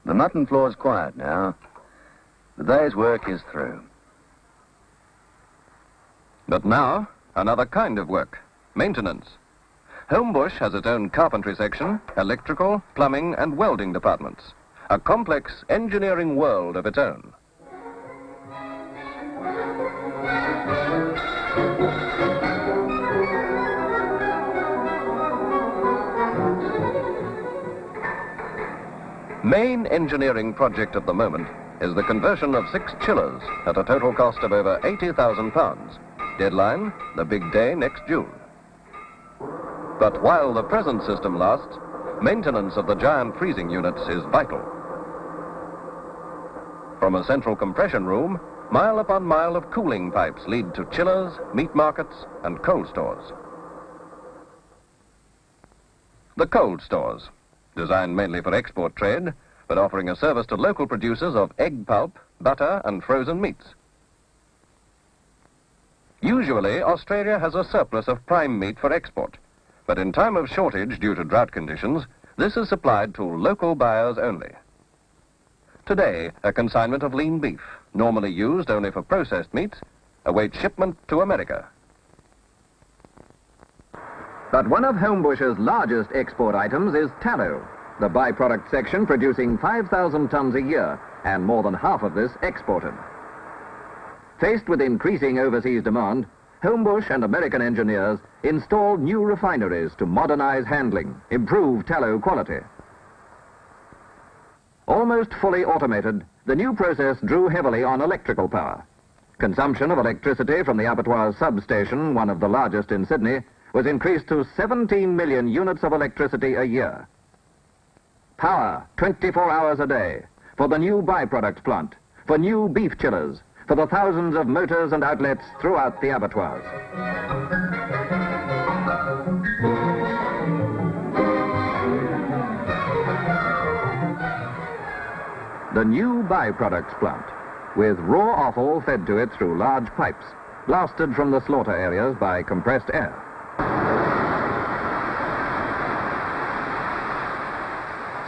The mutton floor's quiet now. The day's work is through. But now, another kind of work, maintenance. Homebush has its own carpentry section, electrical, plumbing and welding departments. A complex engineering world of its own. Main engineering project at the moment is the conversion of 6 chillers at a total cost of over £80,000. Deadline, the big day next June. But while the present system lasts, maintenance of the giant freezing units is vital. From a central compression room, mile upon mile of cooling pipes lead to chillers, meat markets, and cold stores. The cold stores, designed mainly for export trade, but offering a service to local producers of egg pulp, butter, and frozen meats. Usually, Australia has a surplus of prime meat for export, but in time of shortage due to drought conditions, this is supplied to local buyers only. Today, a consignment of lean beef, normally used only for processed meats, awaits shipment to America. But one of Homebush's largest export items is tallow, the byproduct section producing 5,000 tons a year, and more than half of this exported. Faced with increasing overseas demand, Homebush and American engineers installed new refineries to modernize handling, improve tallow quality. Almost fully automated, the new process drew heavily on electrical power. Consumption of electricity from the abattoir substation, one of the largest in Sydney, was increased to 17 million units of electricity a year. Power 24 hours a day for the new byproduct plant, for new beef chillers, for the thousands of motors and outlets throughout the abattoirs. The new byproducts plant, with raw offal fed to it through large pipes, blasted from the slaughter areas by compressed air.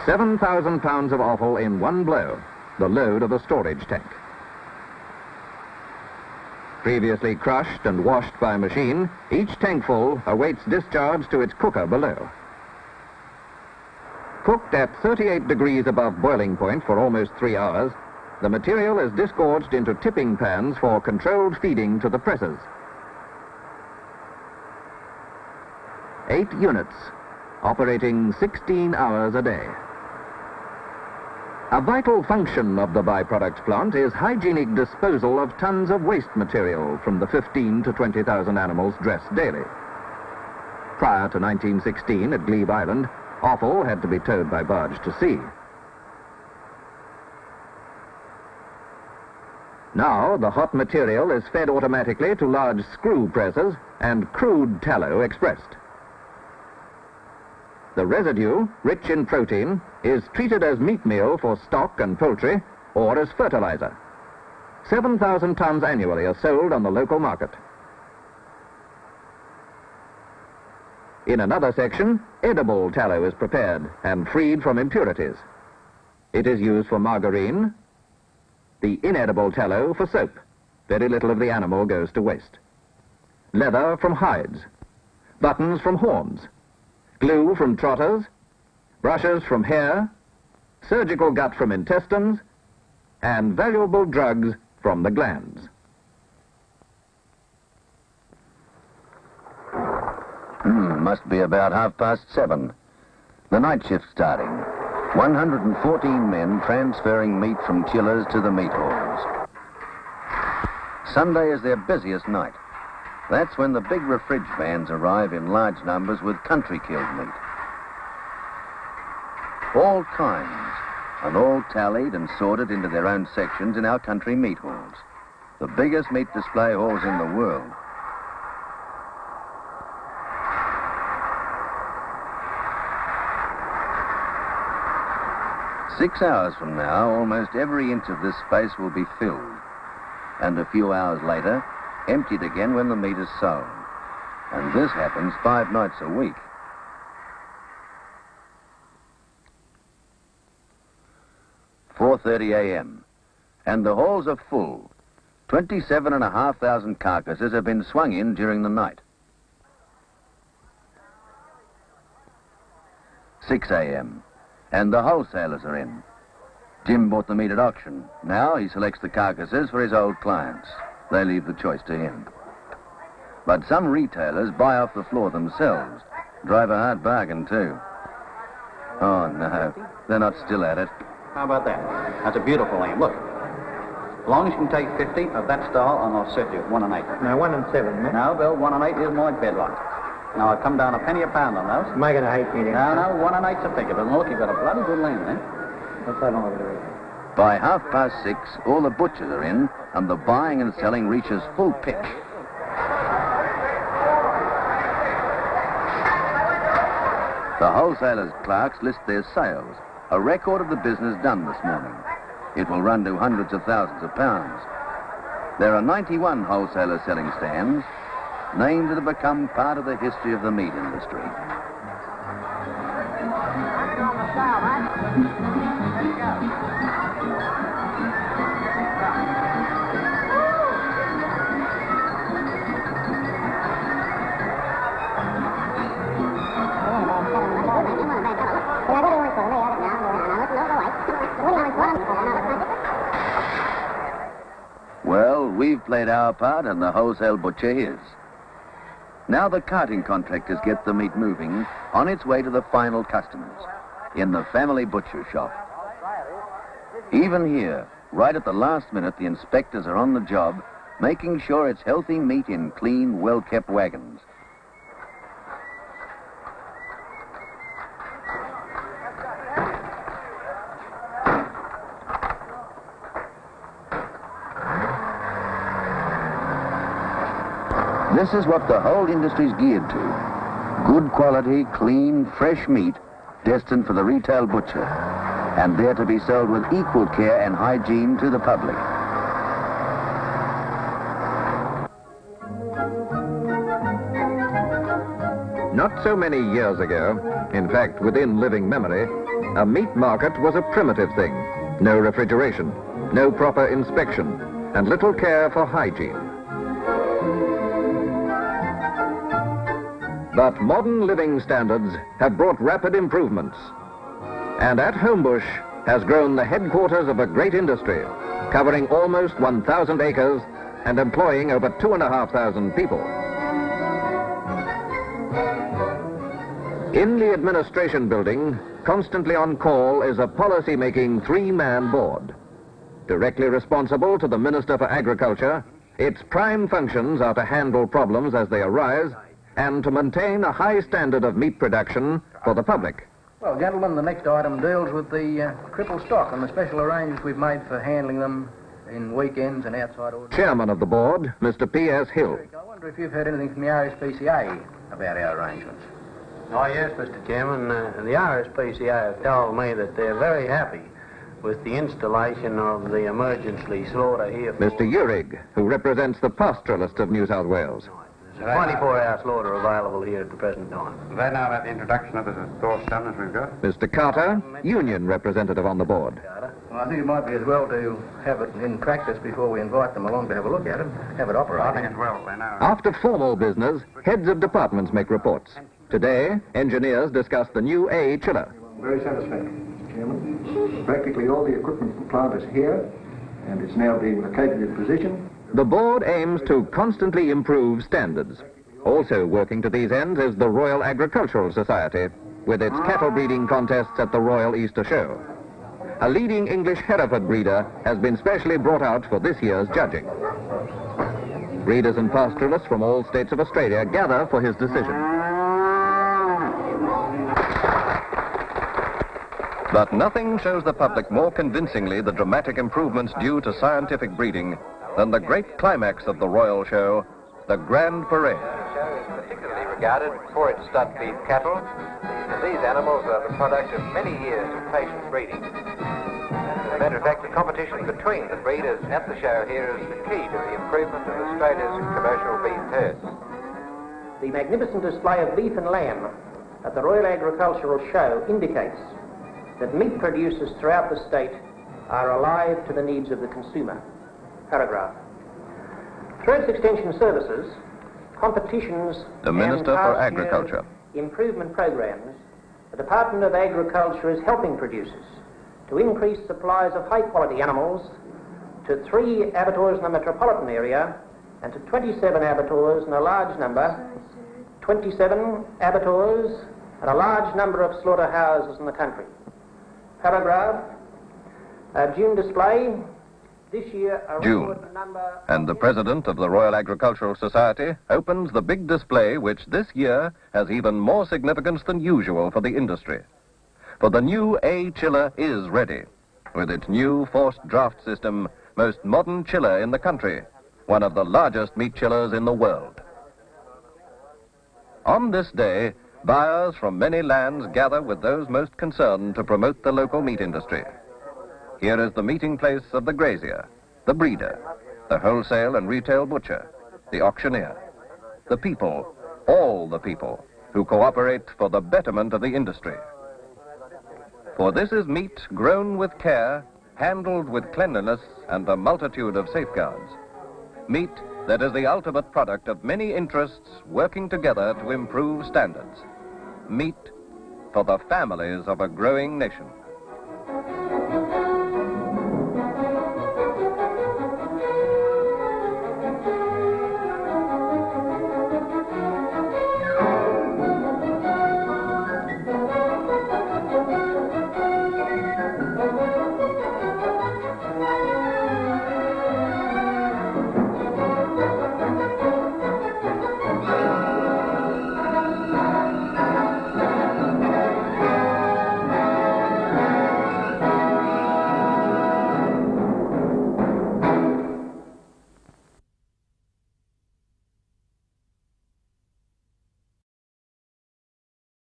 £7,000 of offal in one blow, the load of a storage tank. Previously crushed and washed by machine, each tankful awaits discharge to its cooker below. Cooked at 38 degrees above boiling point for almost 3 hours, the material is disgorged into tipping pans for controlled feeding to the presses. 8 units, operating 16 hours a day. A vital function of the byproduct plant is hygienic disposal of tons of waste material from the 15 to 20,000 animals dressed daily. Prior to 1916 at Glebe Island, offal had to be towed by barge to sea. Now, the hot material is fed automatically to large screw presses and crude tallow expressed. The residue, rich in protein, is treated as meat meal for stock and poultry or as fertilizer. 7,000 tons annually are sold on the local market. In another section, edible tallow is prepared and freed from impurities. It is used for margarine, the inedible tallow for soap. Very little of the animal goes to waste. Leather from hides, buttons from horns, glue from trotters, brushes from hair, surgical gut from intestines, and valuable drugs from the glands. Must be about 7:30. The night shift starting. 114 men transferring meat from chillers to the meat halls. Sunday is their busiest night. That's when the big refrige vans arrive in large numbers with country-killed meat. All kinds, and all tallied and sorted into their own sections in our country meat halls. The biggest meat display halls in the world. Six hours from now, almost every inch of this space will be filled, and a few hours later, emptied again when the meat is sold. And this happens 5 nights a week. 4:30 a.m. And the halls are full. 27,500 carcasses have been swung in during the night. 6 a.m. And the wholesalers are in. Jim bought the meat at auction. Now he selects the carcasses for his old clients. They leave the choice to him. But some retailers buy off the floor themselves. Drive a hard bargain too. Oh no, they're not still at it. How about that? That's a beautiful lamb. Look. As long as you can take 50 of that style, and I'll set you 1 and 8. Now, 1 and 7, mate. No, Bill, 1 and 8 is my bedlock. Now, I've come down a penny a pound on those. Making a hate meeting. No, 1 and 8's a figure. But look, you've got a bloody good lamb then. What's that long over By 6:30, all the butchers are in, and the buying and selling reaches full pitch. The wholesalers' clerks list their sales, a record of the business done this morning. It will run to hundreds of thousands of pounds. There are 91 wholesaler selling stands, names that have become part of the history of the meat industry. Well, we've played our part and the wholesale butcher his. Now the carting contractors get the meat moving on its way to the final customers in the family butcher shop. Even here, right at the last minute, the inspectors are on the job, making sure it's healthy meat in clean, well-kept wagons. This is what the whole industry's geared to. Good quality, clean, fresh meat destined for the retail butcher and there to be sold with equal care and hygiene to the public. Not so many years ago, in fact within living memory, a meat market was a primitive thing. No refrigeration, no proper inspection, and little care for hygiene. But modern living standards have brought rapid improvements. And at Homebush has grown the headquarters of a great industry, covering almost 1,000 acres and employing over 2,500 people. In the administration building, constantly on call is a policy-making 3-man board. Directly responsible to the Minister for Agriculture, its prime functions are to handle problems as they arise and to maintain a high standard of meat production for the public. Well, gentlemen, the next item deals with the crippled stock and the special arrangements we've made for handling them in weekends and outside orders. Chairman of the board, Mr. P.S. Hill. I wonder if you've heard anything from the RSPCA about our arrangements. Oh, yes, Mr. Chairman. The RSPCA have told me that they're very happy with the installation of the emergency slaughter here. Mr. Urig, who represents the pastoralists of New South Wales. There's a 24-hour slaughter available here at the present time. They know about the introduction of the store standards we've got. Mr. Carter, union representative on the board. Well, I think it might be as well to have it in practice before we invite them along to have a look at it, have it operating. I think it's well, they know. After formal business, heads of departments make reports. Today, engineers discuss the new A chiller. Very satisfactory, Mr. Chairman. Practically all the equipment for the plant is here, and it's now being located in position. The board aims to constantly improve standards. Also working to these ends is the Royal Agricultural Society, with its cattle breeding contests at the Royal Easter Show. A leading English Hereford breeder has been specially brought out for this year's judging. Breeders and pastoralists from all states of Australia gather for his decision. But nothing shows the public more convincingly the dramatic improvements due to scientific breeding than the great climax of the Royal Show, the Grand Parade. The show is particularly regarded for its stud beef cattle, and these animals are the product of many years of patient breeding. As a matter of fact, the competition between the breeders at the show here is the key to the improvement of Australia's commercial beef herds. The magnificent display of beef and lamb at the Royal Agricultural Show indicates that meat producers throughout the state are alive to the needs of the consumer. Paragraph. Through its extension services, competitions The Minister and for past Agriculture. year improvement programs, the Department of Agriculture is helping producers to increase supplies of high-quality animals to 3 abattoirs in the metropolitan area and to 27 abattoirs and a large number, 27 abattoirs and a large number of slaughterhouses in the country. Paragraph. June display. This year, a June. record number And the President of the Royal Agricultural Society opens the big display which this year has even more significance than usual for the industry. For the new A chiller is ready, with its new forced draft system, most modern chiller in the country, one of the largest meat chillers in the world. On this day, buyers from many lands gather with those most concerned to promote the local meat industry. Here is the meeting place of the grazier, the breeder, the wholesale and retail butcher, the auctioneer, the people, all the people who cooperate for the betterment of the industry. For this is meat grown with care, handled with cleanliness and a multitude of safeguards. Meat that is the ultimate product of many interests working together to improve standards. Meat for the families of a growing nation.